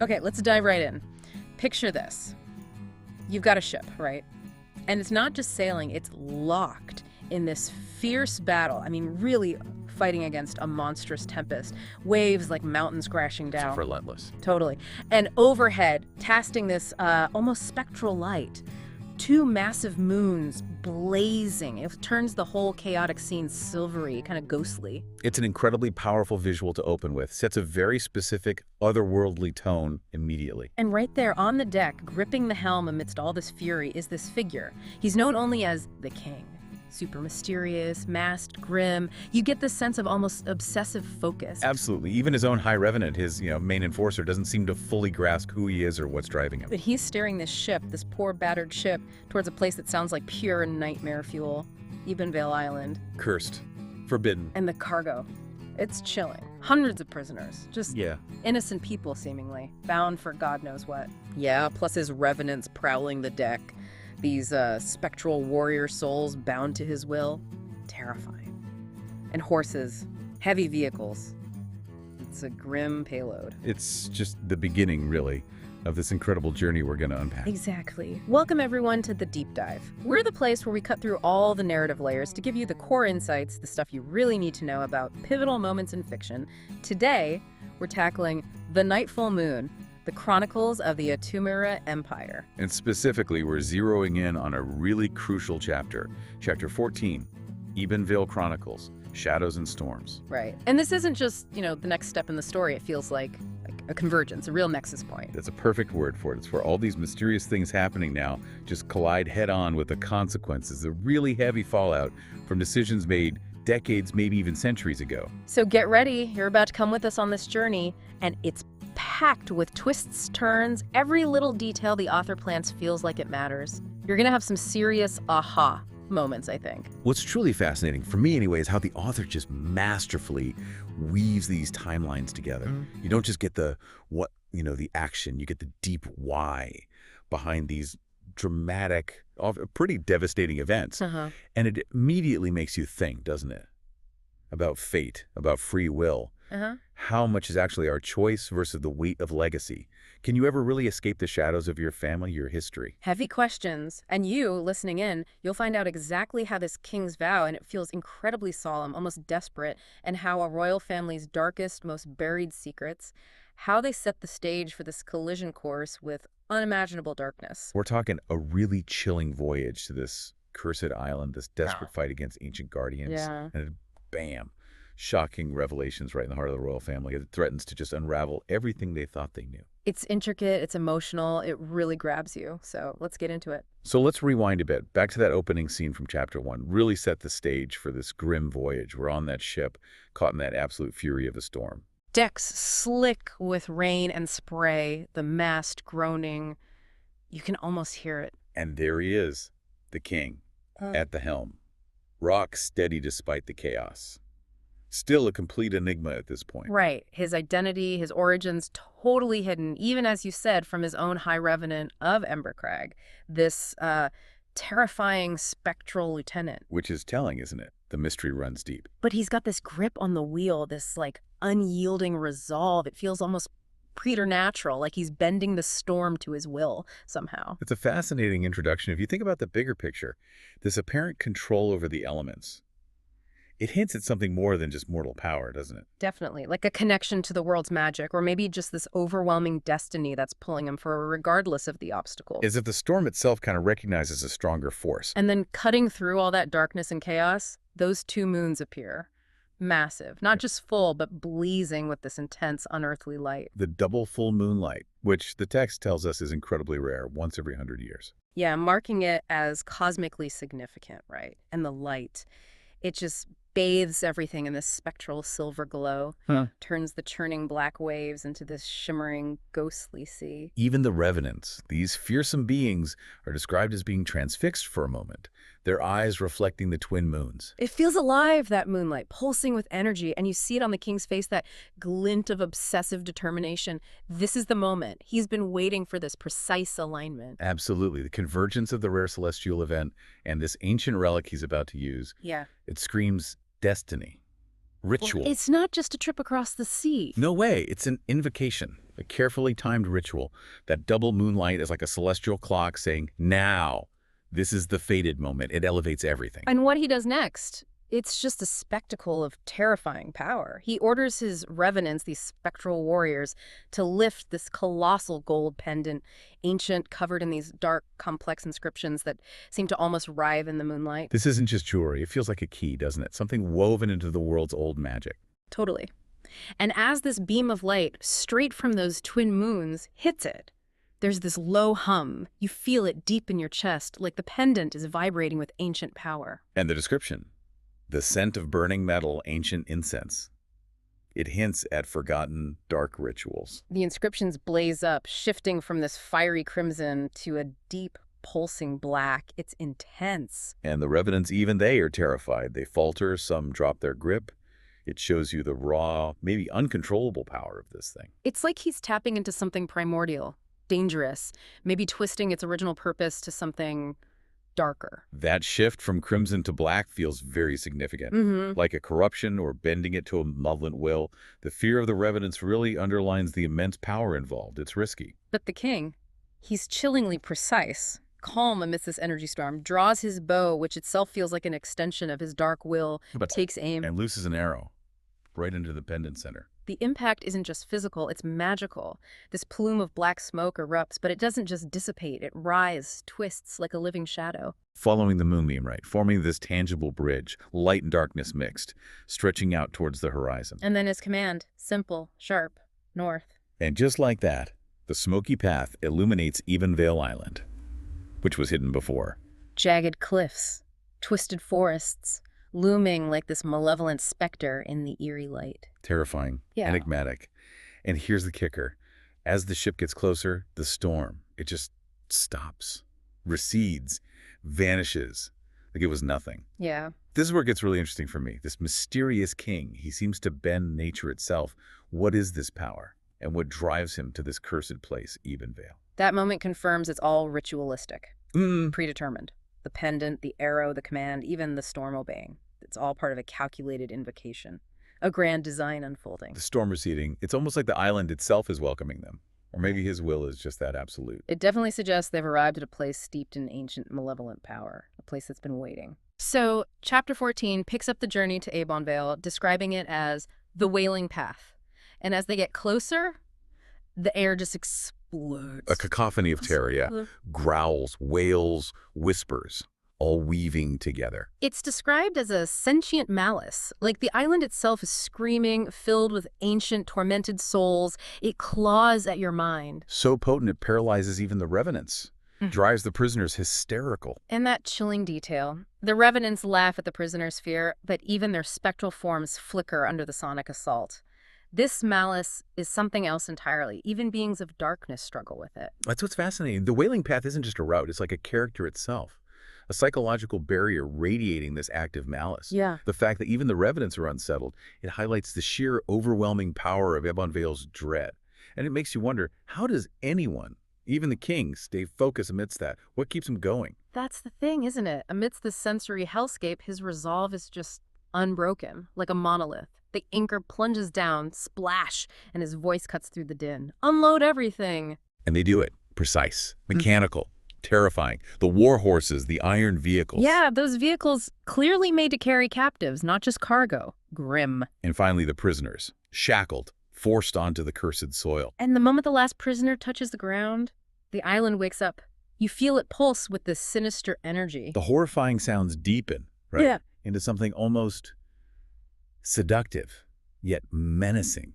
Okay, let's dive right in. Picture this. You've got a ship, right? And it's not just sailing, it's locked in this fierce battle. I mean, really fighting against a monstrous tempest. Waves like mountains crashing It's down. relentless. Totally. And overhead, casting this almost spectral light. Two massive moons blazing. It turns the whole chaotic scene silvery, kind of ghostly. It's an incredibly powerful visual to open with, sets a very specific, otherworldly tone immediately. And right there on the deck, gripping the helm amidst all this fury, is this figure. He's known only as the King. Super mysterious, masked, grim. You get this sense of almost obsessive focus. Absolutely. Even his own High Revenant, his main enforcer, doesn't seem to fully grasp who he is or what's driving him. But he's steering this ship, this poor battered ship, towards a place that sounds like pure nightmare fuel. Ebonveil Island. Cursed. Forbidden. And the cargo. It's chilling. Hundreds of prisoners. Just innocent people, seemingly. Bound for God knows what. Yeah, plus his revenants prowling the deck. These spectral warrior souls bound to his will. Terrifying. And horses. Heavy vehicles. It's a grim payload. It's just the beginning, really, of this incredible journey we're going to unpack. Exactly. Welcome, everyone, to The Deep Dive. We're the place where we cut through all the narrative layers to give you the core insights, the stuff you really need to know about pivotal moments in fiction. Today, we're tackling The Night Full Moon, the Chronicles of the Atumira Empire. And specifically, we're zeroing in on a really crucial chapter. Chapter 14, Ebonveil Chronicles, Shadows and Storms. Right. And this isn't just, the next step in the story. It feels like a convergence, a real nexus point. That's a perfect word for it. It's where all these mysterious things happening now just collide head-on with the consequences, the really heavy fallout from decisions made decades, maybe even centuries ago. So get ready. You're about to come with us on this journey, and it's packed with twists, turns. Every little detail the author plants feels like it matters. You're going to have some serious aha moments, I think. What's truly fascinating, for me anyway, is how the author just masterfully weaves these timelines together. You don't just get the action, you get the deep why behind these dramatic, pretty devastating events. And it immediately makes you think, doesn't it? About fate, about free will. How much is actually our choice versus the weight of legacy? Can you ever really escape the shadows of your family, your history? Heavy questions. And you, listening in, you'll find out exactly how this king's vow, and it feels incredibly solemn, almost desperate, and how a royal family's darkest, most buried secrets, how they set the stage for this collision course with unimaginable darkness. We're talking a really chilling voyage to this cursed island, this desperate fight against ancient guardians. And bam, shocking revelations right in the heart of the royal family. It threatens to just unravel everything they thought they knew. It's intricate, it's emotional, it really grabs you. So let's get into it. So let's rewind a bit, back to that opening scene from chapter 1. Really set the stage for this grim voyage. We're on that ship, caught in that absolute fury of a storm. Decks slick with rain and spray, the mast groaning. You can almost hear it. And there he is, the king, at the helm. Rock steady despite the chaos. Still a complete enigma at this point. Right. His identity, his origins, totally hidden, even as you said, from his own High Revenant of Embercrag, this terrifying spectral lieutenant. Which is telling, isn't it? The mystery runs deep. But he's got this grip on the wheel, this unyielding resolve. It feels almost preternatural, like he's bending the storm to his will somehow. It's a fascinating introduction. If you think about the bigger picture, this apparent control over the elements, it hints at something more than just mortal power, doesn't it? Definitely. Like a connection to the world's magic, or maybe just this overwhelming destiny that's pulling him forward regardless of the obstacles. As if the storm itself kind of recognizes a stronger force. And then cutting through all that darkness and chaos, those two moons appear. Massive. Not just full, but blazing with this intense, unearthly light. The double full moonlight, which the text tells us is incredibly rare, once every 100 years. Yeah, marking it as cosmically significant, right? And the light, it just bathes everything in this spectral silver glow, turns the churning black waves into this shimmering, ghostly sea. Even the revenants, these fearsome beings, are described as being transfixed for a moment, their eyes reflecting the twin moons. It feels alive, that moonlight, pulsing with energy, and you see it on the king's face, that glint of obsessive determination. This is the moment. He's been waiting for this precise alignment. Absolutely. The convergence of the rare celestial event and this ancient relic he's about to use. Yeah. It screams destiny. ritual. Well, it's not just a trip across the sea. No way. It's an invocation, a carefully timed ritual. That double moonlight is like a celestial clock saying, now, this is the fated moment. It elevates everything. And what he does next, it's just a spectacle of terrifying power. He orders his revenants, these spectral warriors, to lift this colossal gold pendant, ancient, covered in these dark, complex inscriptions that seem to almost writhe in the moonlight. This isn't just jewelry. It feels like a key, doesn't it? Something woven into the world's old magic. Totally. And as this beam of light, straight from those twin moons, hits it, there's this low hum. You feel it deep in your chest, like the pendant is vibrating with ancient power. And the description. The scent of burning metal, ancient incense. It hints at forgotten dark rituals. The inscriptions blaze up, shifting from this fiery crimson to a deep, pulsing black. It's intense. And the revenants, even they are terrified. They falter, some drop their grip. It shows you the raw, maybe uncontrollable power of this thing. It's like he's tapping into something primordial, dangerous, maybe twisting its original purpose to something darker. That shift from crimson to black feels very significant. Like a corruption or bending it to a malevolent will. The fear of the revenants really underlines the immense power involved. It's risky. But the king, he's chillingly precise, calm amidst this energy storm, draws his bow, which itself feels like an extension of his dark will, takes aim. And looses an arrow right into the pendant center. The impact isn't just physical, it's magical. This plume of black smoke erupts, but it doesn't just dissipate. It writhes, twists like a living shadow. Following the moonbeam, right, forming this tangible bridge, light and darkness mixed, stretching out towards the horizon. And then his command, simple, sharp, north. And just like that, the smoky path illuminates Ebonveil Island, which was hidden before. Jagged cliffs, twisted forests, looming like this malevolent specter in the eerie light. Terrifying, enigmatic. And here's the kicker. As the ship gets closer, the storm, it just stops, recedes, vanishes, like it was nothing. Yeah. This is where it gets really interesting for me. This mysterious king, he seems to bend nature itself. What is this power? And what drives him to this cursed place, Ebonveil? That moment confirms it's all ritualistic, predetermined. The pendant, the arrow, the command, even the storm obeying. It's all part of a calculated invocation, a grand design unfolding. The storm receding, it's almost like the island itself is welcoming them. Or maybe his will is just that absolute. It definitely suggests they've arrived at a place steeped in ancient malevolent power, a place that's been waiting. So, Chapter 14 picks up the journey to Ebonveil, describing it as the Wailing Path. And as they get closer, the air just explodes. A cacophony of terror, yeah. Growls, wails, whispers, all weaving together. It's described as a sentient malice. Like the island itself is screaming, filled with ancient, tormented souls. It claws at your mind. So potent it paralyzes even the revenants. Drives the prisoners hysterical. And that chilling detail. The revenants laugh at the prisoners' fear, but even their spectral forms flicker under the sonic assault. This malice is something else entirely. Even beings of darkness struggle with it. That's what's fascinating. The Wailing Path isn't just a route. It's like a character itself. A psychological barrier radiating this active malice. Yeah. The fact that even the revenants are unsettled, it highlights the sheer overwhelming power of Ebonveil's dread. And it makes you wonder, how does anyone, even the king, stay focused amidst that? What keeps him going? That's the thing, isn't it? Amidst the sensory hellscape, his resolve is just unbroken, like a monolith. The anchor plunges down, splash, and his voice cuts through the din. Unload everything. And they do it. Precise, mechanical, terrifying. The war horses, the iron vehicles. Yeah, those vehicles clearly made to carry captives, not just cargo. Grim. And finally, the prisoners, shackled, forced onto the cursed soil. And the moment the last prisoner touches the ground, the island wakes up. You feel it pulse with this sinister energy. The horrifying sounds deepen, right? Yeah. Into something almost seductive, yet menacing,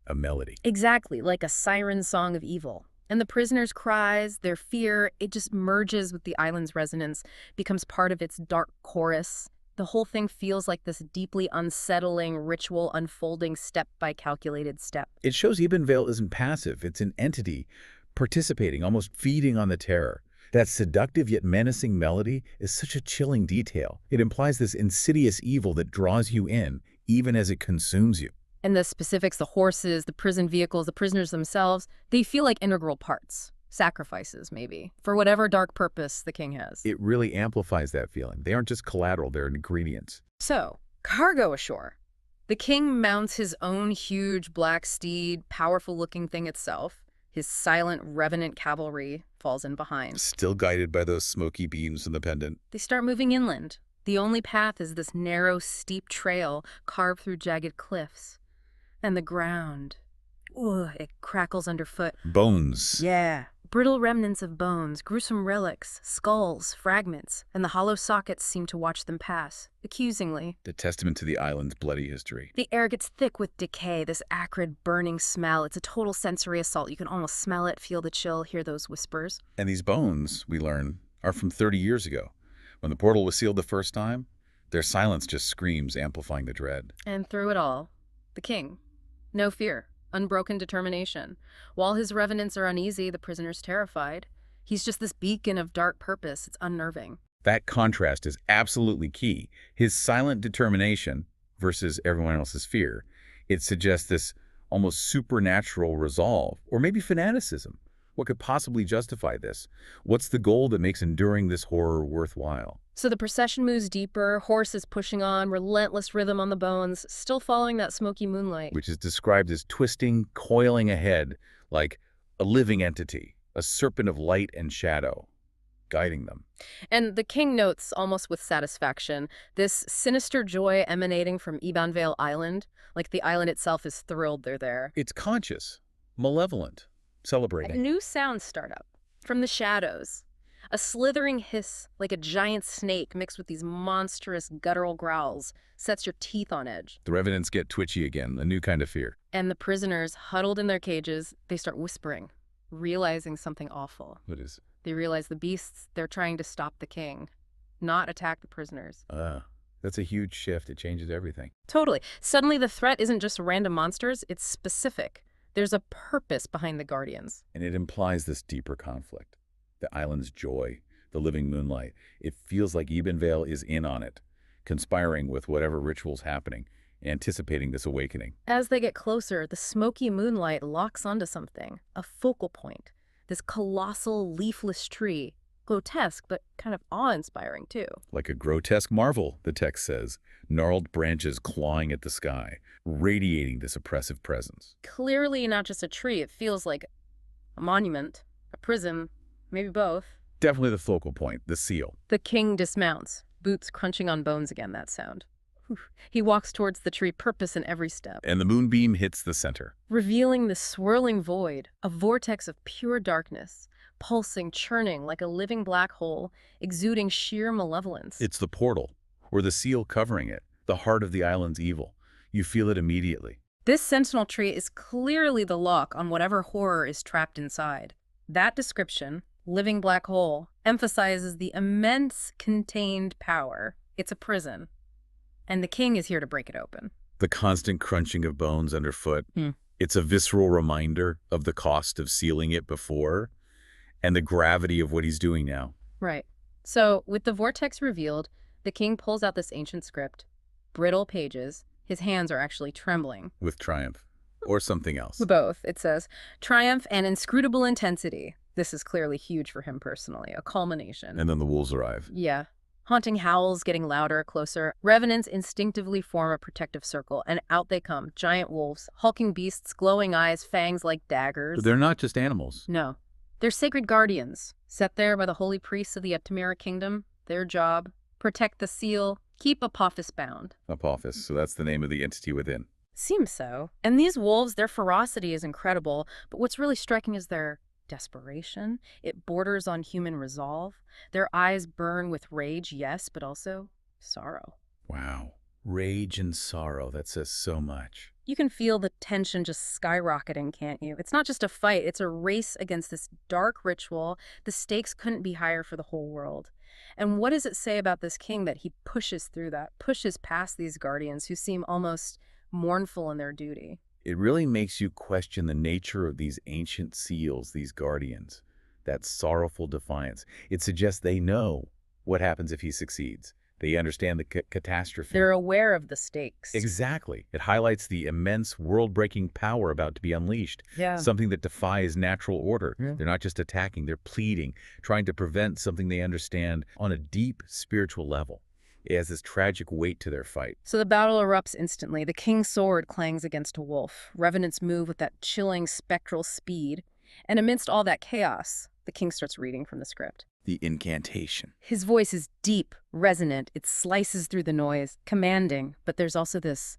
a melody. Exactly, like a siren song of evil. And the prisoners' cries, their fear, it just merges with the island's resonance, becomes part of its dark chorus. The whole thing feels like this deeply unsettling ritual unfolding step by calculated step. It shows Ebonveil isn't passive. It's an entity participating, almost feeding on the terror. That seductive yet menacing melody is such a chilling detail. It implies this insidious evil that draws you in, even as it consumes you. And the specifics, the horses, the prison vehicles, the prisoners themselves, they feel like integral parts. Sacrifices, maybe, for whatever dark purpose the king has. It really amplifies that feeling. They aren't just collateral, they're ingredients. So, cargo ashore. The king mounts his own huge black steed, powerful-looking thing itself. His silent, revenant cavalry falls in behind. Still guided by those smoky beams in the pendant. They start moving inland. The only path is this narrow, steep trail carved through jagged cliffs. And the ground, it crackles underfoot. Bones. Yeah. Brittle remnants of bones, gruesome relics, skulls, fragments, and the hollow sockets seem to watch them pass, accusingly. The testament to the island's bloody history. The air gets thick with decay, this acrid, burning smell. It's a total sensory assault. You can almost smell it, feel the chill, hear those whispers. And these bones, we learn, are from 30 years ago. When the portal was sealed the first time, their silence just screams, amplifying the dread. And through it all, the king. No fear. Unbroken determination. While his revenants are uneasy, the prisoner's terrified. He's just this beacon of dark purpose. It's unnerving. That contrast is absolutely key. His silent determination versus everyone else's fear. It suggests this almost supernatural resolve, or maybe fanaticism. What could possibly justify this? What's the goal that makes enduring this horror worthwhile? So the procession moves deeper, horses pushing on, relentless rhythm on the bones, still following that smoky moonlight. Which is described as twisting, coiling ahead, like a living entity, a serpent of light and shadow, guiding them. And the king notes, almost with satisfaction, this sinister joy emanating from Ebonveil Island, like the island itself is thrilled they're there. It's conscious, malevolent, celebrating. A new sounds start up from the shadows. A slithering hiss, like a giant snake mixed with these monstrous guttural growls, sets your teeth on edge. The revenants get twitchy again, a new kind of fear. And the prisoners, huddled in their cages, they start whispering, realizing something awful. What is? They realize the beasts, they're trying to stop the king, not attack the prisoners. That's a huge shift. It changes everything. Totally. Suddenly the threat isn't just random monsters, it's specific. There's a purpose behind the Guardians. And it implies this deeper conflict. The island's joy, the living moonlight. It feels like Ebonveil is in on it, conspiring with whatever ritual's happening, anticipating this awakening. As they get closer, the smoky moonlight locks onto something, a focal point. This colossal, leafless tree. Grotesque, but kind of awe-inspiring, too. Like a grotesque marvel, the text says. Gnarled branches clawing at the sky, radiating this oppressive presence. Clearly not just a tree. It feels like a monument, a prison, maybe both. Definitely the focal point, the seal. The king dismounts, boots crunching on bones again, that sound. He walks towards the tree, purpose in every step. And the moonbeam hits the center, revealing the swirling void, a vortex of pure darkness, pulsing, churning like a living black hole, exuding sheer malevolence. It's the portal, or the seal covering it, the heart of the island's evil. You feel it immediately. This sentinel tree is clearly the lock on whatever horror is trapped inside. That description, living black hole, emphasizes the immense contained power. It's a prison. And the king is here to break it open. The constant crunching of bones underfoot. It's a visceral reminder of the cost of sealing it before and the gravity of what he's doing now. Right. So, with the vortex revealed, the king pulls out this ancient script, brittle pages. His hands are actually trembling. With triumph. Or something else. Both. It says, triumph and inscrutable intensity. This is clearly huge for him personally, a culmination. And then the wolves arrive. Yeah. Haunting howls getting louder, closer. Revenants instinctively form a protective circle, and out they come, giant wolves, hulking beasts, glowing eyes, fangs like daggers. But they're not just animals. No. They're sacred guardians, set there by the holy priests of the Eptemera kingdom. Their job, protect the seal, keep Apophis bound. Apophis, so that's the name of the entity within. Seems so. And these wolves, their ferocity is incredible, but what's really striking is their desperation. It borders on human resolve. Their eyes burn with rage, yes, but also sorrow. Wow. Rage and sorrow. That says so much. You can feel the tension just skyrocketing, can't you? It's not just a fight. It's a race against this dark ritual. The stakes couldn't be higher for the whole world. And what does it say about this king that he pushes through that, pushes past these guardians who seem almost mournful in their duty? It really makes you question the nature of these ancient seals, these guardians, that sorrowful defiance. It suggests they know what happens if he succeeds. They understand the catastrophe. They're aware of the stakes. Exactly. It highlights the immense world-breaking power about to be unleashed. Yeah. Something that defies natural order. Yeah. They're not just attacking, they're pleading, trying to prevent something they understand on a deep spiritual level. It has this tragic weight to their fight. So the battle erupts instantly. The king's sword clangs against a wolf. Revenants move with that chilling spectral speed. And amidst all that chaos, the king starts reading from the script. The incantation. His voice is deep, resonant. It slices through the noise, commanding. But there's also this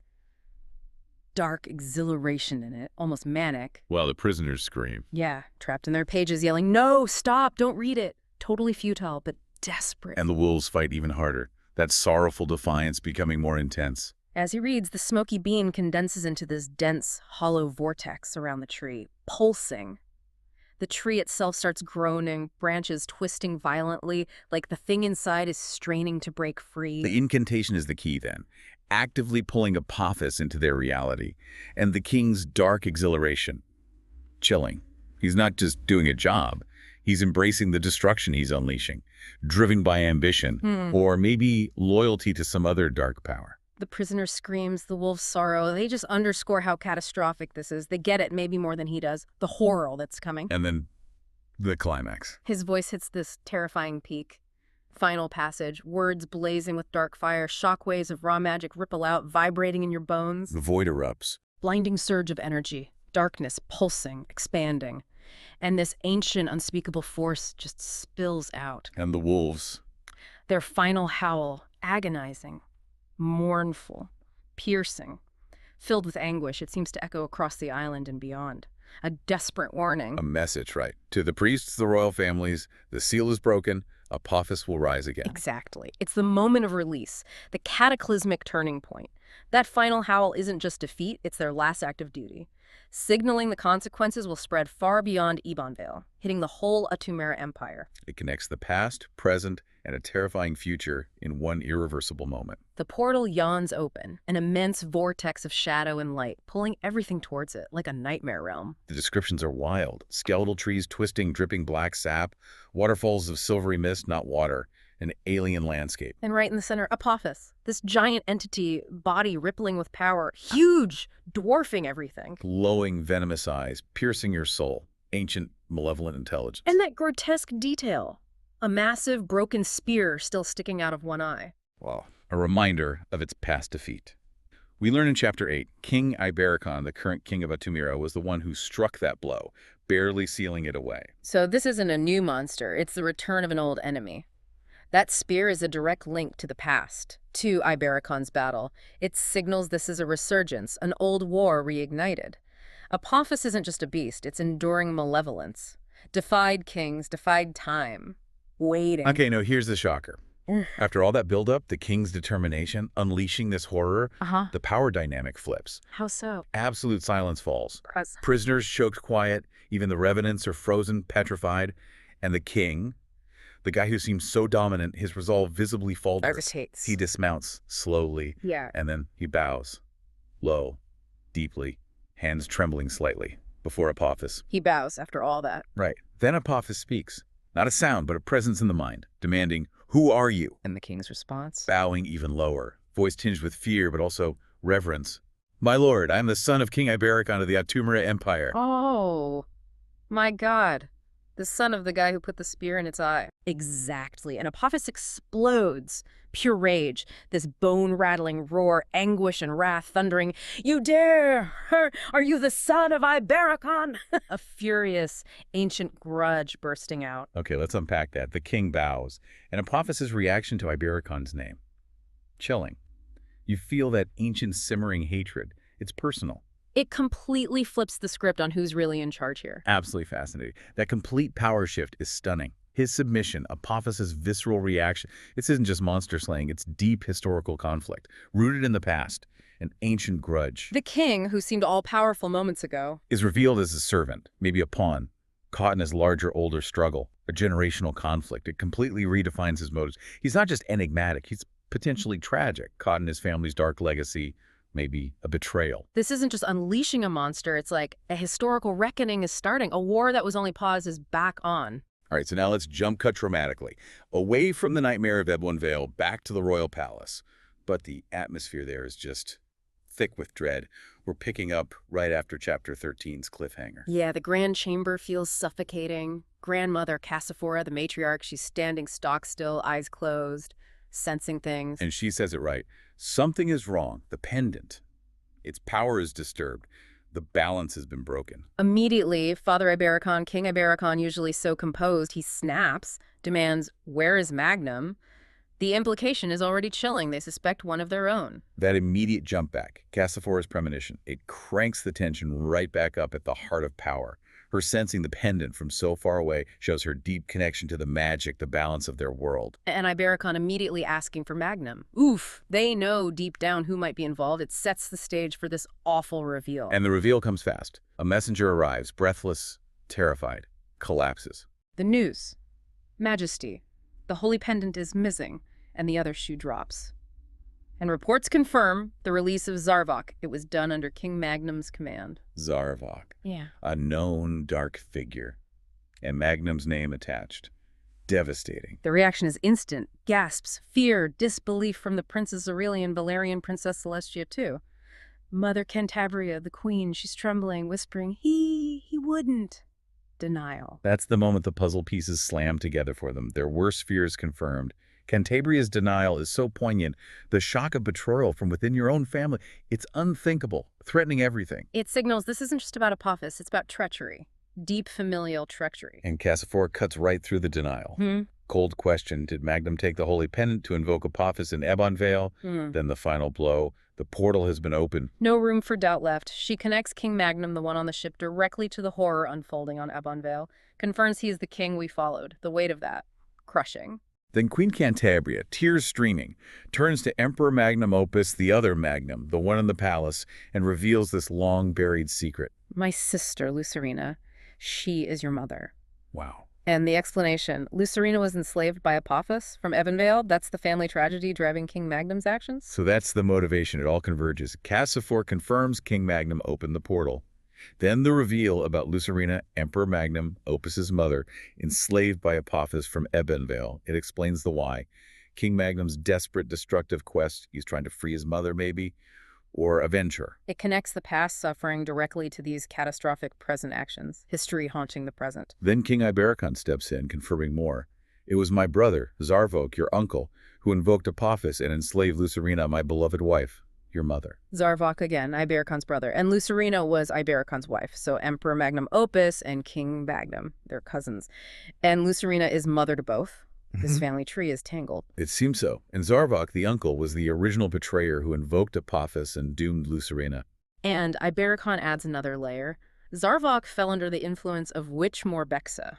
dark exhilaration in it, almost manic. While the prisoners scream. Yeah, trapped in their pages yelling, "No, stop, don't read it." Totally futile, but desperate. And the wolves fight even harder. That sorrowful defiance becoming more intense. As he reads, the smoky beam condenses into this dense, hollow vortex around the tree, pulsing. The tree itself starts groaning, branches twisting violently, like the thing inside is straining to break free. The incantation is the key then, actively pulling Apophis into their reality. And the king's dark exhilaration. Chilling. He's not just doing a job. He's embracing the destruction he's unleashing, driven by ambition, or maybe loyalty to some other dark power. The prisoner screams, the wolf's sorrow. They just underscore how catastrophic this is. They get it maybe more than he does. The horror that's coming. And then the climax. His voice hits this terrifying peak. Final passage, words blazing with dark fire, shockwaves of raw magic ripple out, vibrating in your bones. The void erupts. Blinding surge of energy, darkness pulsing, expanding. And this ancient, unspeakable force just spills out. And the wolves. Their final howl, agonizing, mournful, piercing, filled with anguish. It seems to echo across the island and beyond. A desperate warning. A message, right? To the priests, the royal families, the seal is broken, Apophis will rise again. Exactly. It's the moment of release, the cataclysmic turning point. That final howl isn't just defeat, it's their last act of duty. Signaling the consequences will spread far beyond Ebonveil, hitting the whole Atumera Empire. It connects the past, present, and a terrifying future in one irreversible moment. The portal yawns open, an immense vortex of shadow and light, pulling everything towards it, like a nightmare realm. The descriptions are wild. Skeletal trees twisting, dripping black sap, waterfalls of silvery mist, not water, an alien landscape. And right in the center, Apophis, this giant entity, body rippling with power, huge, dwarfing everything. Glowing, venomous eyes, piercing your soul, ancient, malevolent intelligence. And that grotesque detail, a massive, broken spear still sticking out of one eye. Wow. A reminder of its past defeat. We learn in Chapter 8, King Ibericon, the current king of Atumera, was the one who struck that blow, barely sealing it away. So this isn't a new monster, it's the return of an old enemy. That spear is a direct link to the past, to Ibericon's battle. It signals this is a resurgence, an old war reignited. Apophis isn't just a beast, it's enduring malevolence. Defied kings, defied time. Waiting. Okay, no, here's the shocker. After all that buildup, the king's determination, unleashing this horror, the power dynamic flips. How so? Absolute silence falls. Prisoners choked quiet, even the revenants are frozen, petrified, and the king, the guy who seems so dominant, his resolve visibly falters. He dismounts slowly, and then he bows, low, deeply, hands trembling slightly, before Apophis. He bows after all that. Right. Then Apophis speaks. Not a sound, but a presence in the mind, demanding, "Who are you?" And the king's response? Bowing even lower, voice tinged with fear, but also reverence. "My lord, I am the son of King Ibericon of the Atumera Empire." Oh, my God. The son of the guy who put the spear in its eye. Exactly. And Apophis explodes. Pure rage. This bone-rattling roar, anguish and wrath thundering, "You dare! Are you the son of Ibericon?" A furious, ancient grudge bursting out. Okay, let's unpack that. The king bows, and Apophis's reaction to Ibericon's name. Chilling. You feel that ancient simmering hatred. It's personal. It completely flips the script on who's really in charge here. Absolutely fascinating. That complete power shift is stunning. His submission, Apophis's visceral reaction, this isn't just monster slaying, it's deep historical conflict, rooted in the past, an ancient grudge. The king, who seemed all-powerful moments ago, is revealed as a servant, maybe a pawn, caught in his larger, older struggle, a generational conflict. It completely redefines his motives. He's not just enigmatic, he's potentially tragic, caught in his family's dark legacy, maybe a betrayal. This isn't just unleashing a monster, it's like a historical reckoning is starting. A war that was only paused is back on. All right, so now let's jump cut dramatically. Away from the nightmare of Ebonveil, back to the royal palace. But the atmosphere there is just thick with dread. We're picking up right after Chapter 13's cliffhanger. Yeah, the grand chamber feels suffocating. Grandmother Cassiphora, the matriarch, she's standing stock still, eyes closed. sensing things. And she says it right. Something is wrong. The pendant. Its power is disturbed. The balance has been broken. Immediately, Father Ibericon, King Ibericon, usually so composed, he snaps, demands, "Where is Magnum?" The implication is already chilling. They suspect one of their own. That immediate jump back, Cassiophorus' premonition, it cranks the tension right back up at the heart of power. Her sensing the pendant from so far away shows her deep connection to the magic, the balance of their world. And Ibericon immediately asking for Magnum. Oof, they know deep down who might be involved. It sets the stage for this awful reveal. And the reveal comes fast. A messenger arrives, breathless, terrified, collapses. The news. Majesty, the holy pendant is missing, and the other shoe drops. And reports confirm the release of Zarvok. It was done under King Magnum's command. Zarvok. Yeah. A known dark figure. And Magnum's name attached. Devastating. The reaction is instant. Gasps, fear, disbelief from the Princess Aurelian, Valerian, Princess Celestia too. Mother Cantabria, the queen, she's trembling, whispering, he wouldn't. Denial. That's the moment the puzzle pieces slam together for them. Their worst fears confirmed. Cantabria's denial is so poignant. The shock of betrayal from within your own family, it's unthinkable, threatening everything. It signals this isn't just about Apophis, it's about treachery. Deep familial treachery. And Cassiophor cuts right through the denial. Cold question, did Magnum take the holy pendant to invoke Apophis in Ebonveil? Then the final blow. The portal has been opened. No room for doubt left. She connects King Magnum, the one on the ship, directly to the horror unfolding on Ebonveil. Confirms he is the king we followed. The weight of that. Crushing. Then Queen Cantabria, tears streaming, turns to Emperor Magnum Opus, the other Magnum, the one in the palace, and reveals this long-buried secret. My sister, Lucerina. She is your mother. Wow. And the explanation, Lucerina was enslaved by Apophis from Ebonveil. That's the family tragedy driving King Magnum's actions? So that's the motivation. It all converges. Cassiophor confirms King Magnum opened the portal. Then the reveal about Lucerina, Emperor Magnum, Opus's mother, enslaved by Apophis from Ebonveil. It explains the why. King Magnum's desperate, destructive quest. He's trying to free his mother, maybe, or avenge her. It connects the past suffering directly to these catastrophic present actions, history haunting the present. Then King Ibericon steps in, confirming more. It was my brother, Zarvok, your uncle, who invoked Apophis and enslaved Lucerina, my beloved wife. Your mother. Zarvok again, Ibericon's brother. And Lucerina was Ibericon's wife. So Emperor Magnum Opus and King Magnum, they're cousins. And Lucerina is mother to both. This family tree is tangled. It seems so. And Zarvok, the uncle, was the original betrayer who invoked Apophis and doomed Lucerina. And Ibericon adds another layer. Zarvok fell under the influence of Witch Morbexa.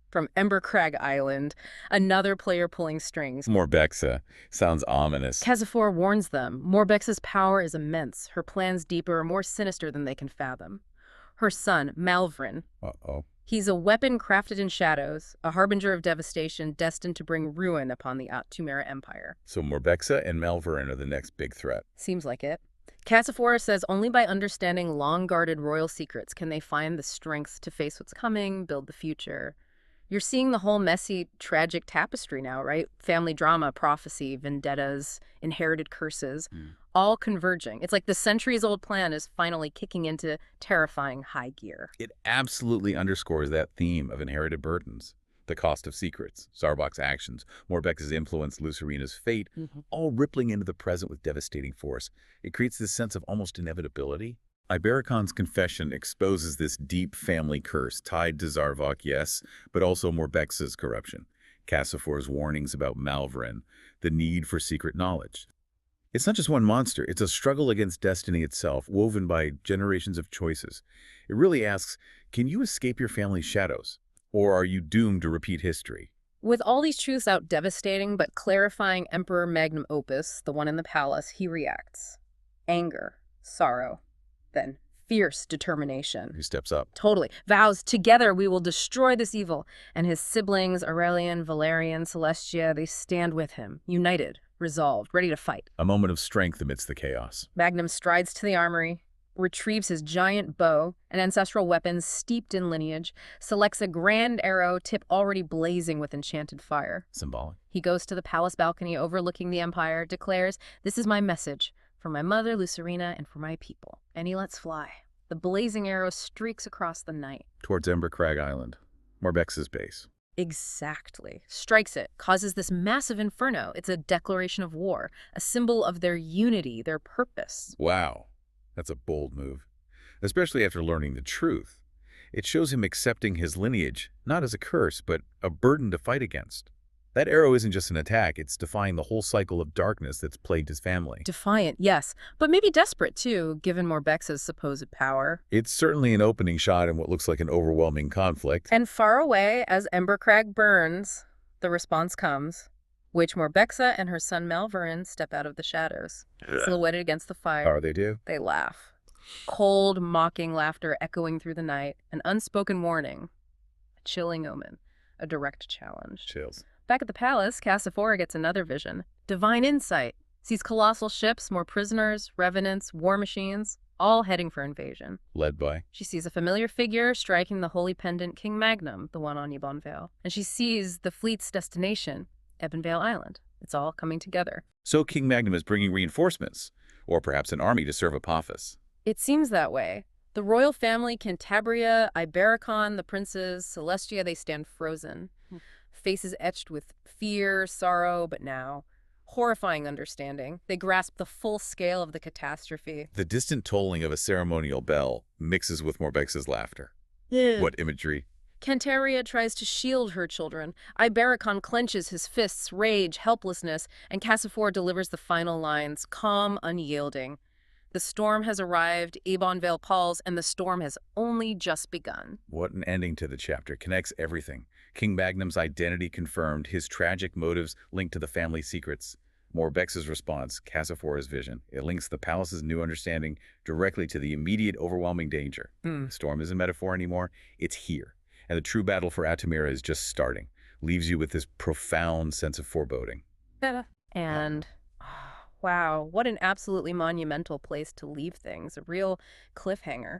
From Ember Crag Island, another player pulling strings. Morbexa. Sounds ominous. Cassiophor warns them. Morbexa's power is immense. Her plans deeper, more sinister than they can fathom. Her son, Malvrin. Uh-oh. He's a weapon crafted in shadows, a harbinger of devastation destined to bring ruin upon the Attumera Empire. So Morbexa and Malvrin are the next big threat. Seems like it. Cassiophor says only by understanding long-guarded royal secrets can they find the strength to face what's coming, build the future. You're seeing the whole messy, tragic tapestry now, right? Family drama, prophecy, vendettas, inherited curses, all converging. It's like the centuries-old plan is finally kicking into terrifying high gear. It absolutely underscores that theme of inherited burdens. The cost of secrets, Zarvok's actions, Morbexa's influence, Lucerina's fate, all rippling into the present with devastating force. It creates this sense of almost inevitability. Ibericon's confession exposes this deep family curse tied to Zarvok, yes, but also Morbexa's corruption. Cassophore's warnings about Malvrin, the need for secret knowledge. It's not just one monster, it's a struggle against destiny itself, woven by generations of choices. It really asks, can you escape your family's shadows? Or are you doomed to repeat history? With all these truths out devastating but clarifying Emperor Magnum Opus, the one in the palace, he reacts. Anger, sorrow, then fierce determination. He steps up. Totally. Vows, together we will destroy this evil. And his siblings, Aurelian, Valerian, Celestia, they stand with him, united, resolved, ready to fight. A moment of strength amidst the chaos. Magnum strides to the armory, retrieves his giant bow, an ancestral weapon steeped in lineage, selects a grand arrow tip already blazing with enchanted fire. Symbolic. He goes to the palace balcony overlooking the empire, declares, "This is my message, for my mother, Lucerina, and for my people." And he lets fly. The blazing arrow streaks across the night. Towards Ember Crag Island, Morbexa's base. Exactly. Strikes it, causes this massive inferno. It's a declaration of war, a symbol of their unity, their purpose. Wow, that's a bold move, especially after learning the truth. It shows him accepting his lineage, not as a curse, but a burden to fight against. That arrow isn't just an attack, it's defying the whole cycle of darkness that's plagued his family. Defiant, yes, but maybe desperate too, given Morbexa's supposed power. It's certainly an opening shot in what looks like an overwhelming conflict. And far away, as Embercrag burns, the response comes, which Morbexa and her son Malverin step out of the shadows, silhouetted against the fire. How they do? They laugh. Cold, mocking laughter echoing through the night, an unspoken warning, a chilling omen, a direct challenge. Chills. Back at the palace, Cassifora gets another vision. Divine insight. Sees colossal ships, more prisoners, revenants, war machines, all heading for invasion. Led by? She sees a familiar figure striking the holy pendant King Magnum, the one on Ebonveil. And she sees the fleet's destination, Ebonveil Island. It's all coming together. So King Magnum is bringing reinforcements, or perhaps an army to serve Apophis. It seems that way. The royal family, Cantabria, Ibericon, the princes, Celestia, they stand frozen. Faces etched with fear, sorrow, but now horrifying understanding. They grasp the full scale of the catastrophe. The distant tolling of a ceremonial bell mixes with Morbexa's laughter. What imagery? Cantabria tries to shield her children. Ibericon clenches his fists, rage, helplessness, and Cassifora delivers the final lines, calm, unyielding. The storm has arrived, Ebonveil palls, and the storm has only just begun. What an ending to the chapter. Connects everything. King Magnum's identity confirmed, his tragic motives linked to the family secrets. Morbexa's response, Cassifora's vision. It links the palace's new understanding directly to the immediate overwhelming danger. The storm isn't a metaphor anymore, it's here. And the true battle for Atamira is just starting. Leaves you with this profound sense of foreboding. And wow, what an absolutely monumental place to leave things. A real cliffhanger.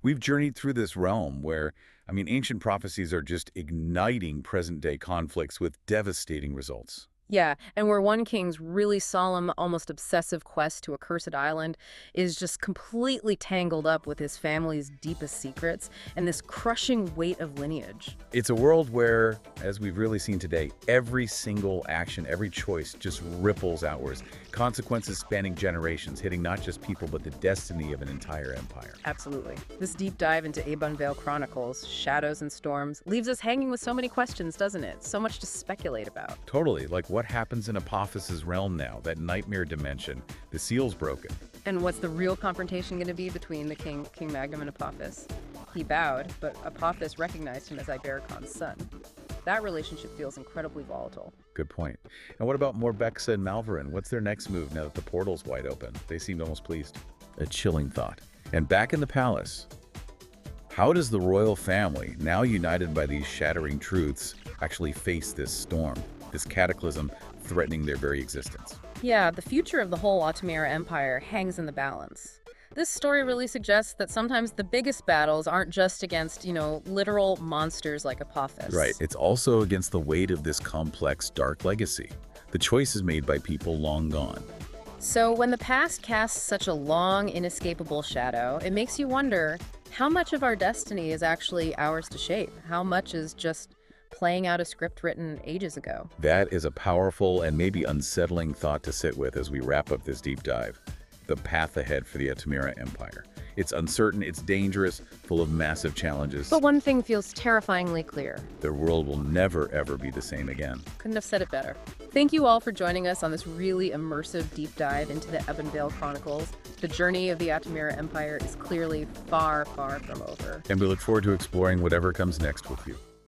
We've journeyed through this realm where, ancient prophecies are just igniting present-day conflicts with devastating results. Yeah, and where one king's really solemn, almost obsessive quest to a cursed island is just completely tangled up with his family's deepest secrets and this crushing weight of lineage. It's a world where, as we've really seen today, every single action, every choice just ripples outwards. Consequences spanning generations, hitting not just people, but the destiny of an entire empire. Absolutely. This deep dive into Ebonveil Chronicles, Shadows and Storms, leaves us hanging with so many questions, doesn't it? So much to speculate about. Totally. Like what happens in Apophis's realm now, that nightmare dimension? The seal's broken. And what's the real confrontation going to be between the King Magnum and Apophis? He bowed, but Apophis recognized him as Ibericon's son. That relationship feels incredibly volatile. Good point. And what about Morbexa and Malverin? What's their next move now that the portal's wide open? They seemed almost pleased. A chilling thought. And back in the palace, how does the royal family, now united by these shattering truths, actually face this storm, this cataclysm threatening their very existence? Yeah, the future of the whole Atamira Empire hangs in the balance. This story really suggests that sometimes the biggest battles aren't just against, literal monsters like Apophis. Right. It's also against the weight of this complex, dark legacy. The choices made by people long gone. So when the past casts such a long, inescapable shadow, it makes you wonder how much of our destiny is actually ours to shape? How much is just playing out a script written ages ago? That is a powerful and maybe unsettling thought to sit with as we wrap up this deep dive. The path ahead for the Atamira Empire. It's uncertain, it's dangerous, full of massive challenges. But one thing feels terrifyingly clear. The world will never, ever be the same again. Couldn't have said it better. Thank you all for joining us on this really immersive deep dive into the Ebonveil Chronicles. The journey of the Atamira Empire is clearly far, far from over. And we look forward to exploring whatever comes next with you.